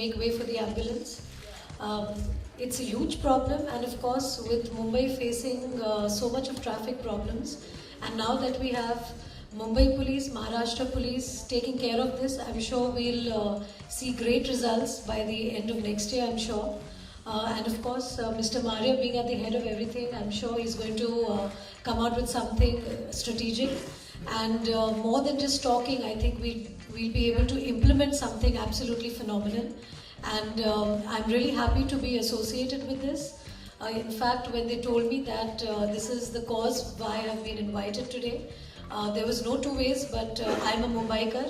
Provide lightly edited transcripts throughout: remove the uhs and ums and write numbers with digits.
make way for the ambulance. It's a huge problem, and of course with Mumbai facing so much of traffic problems, and now that we have Mumbai Police, Maharashtra Police taking care of this, I'm sure we'll see great results by the end of next year, I'm sure. And of course, Mr. Maria being at the head of everything, I'm sure he's going to come out with something strategic. And more than just talking, I think we'll be able to implement something absolutely phenomenal. And I'm really happy to be associated with this. In fact, when they told me that this is the cause why I've been invited today, there was no two ways, but I'm a Mumbaikar,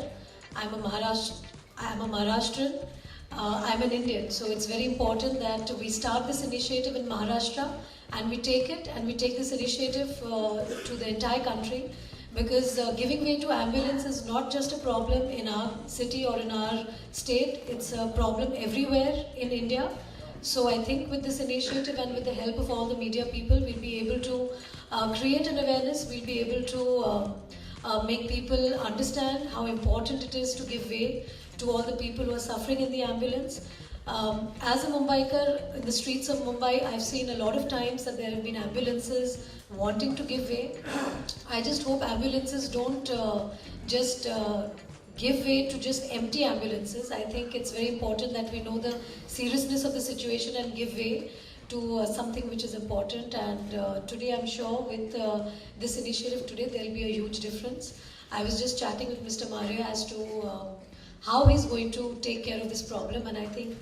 I'm a Maharashtrian, I'm an Indian. So it's very important that we start this initiative in Maharashtra and we take it and we take this initiative to the entire country, because giving way to ambulance is not just a problem in our city or in our state, it's a problem everywhere in India. So I think with this initiative and with the help of all the media people, we'll be able to create an awareness, we'll be able to make people understand how important it is to give way to all the people who are suffering in the ambulance. As a Mumbaiker, in the streets of Mumbai, I've seen a lot of times that there have been ambulances wanting to give way. I just hope ambulances don't just give way to just empty ambulances. I think it's very important that we know the seriousness of the situation and give way to something which is important. And today I'm sure with this initiative today, there'll be a huge difference. I was just chatting with Mr. Maria as to how he's going to take care of this problem, and I think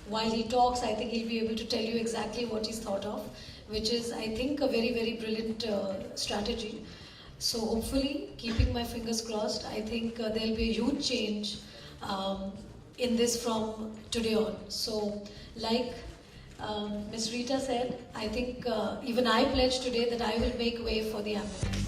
while he talks, I think he'll be able to tell you exactly what he's thought of, which is, I think, a very, very brilliant strategy. So hopefully, keeping my fingers crossed, I think there'll be a huge change in this from today on. So like Ms. Rita said, I think even I pledge today that I will make way for the ambulance.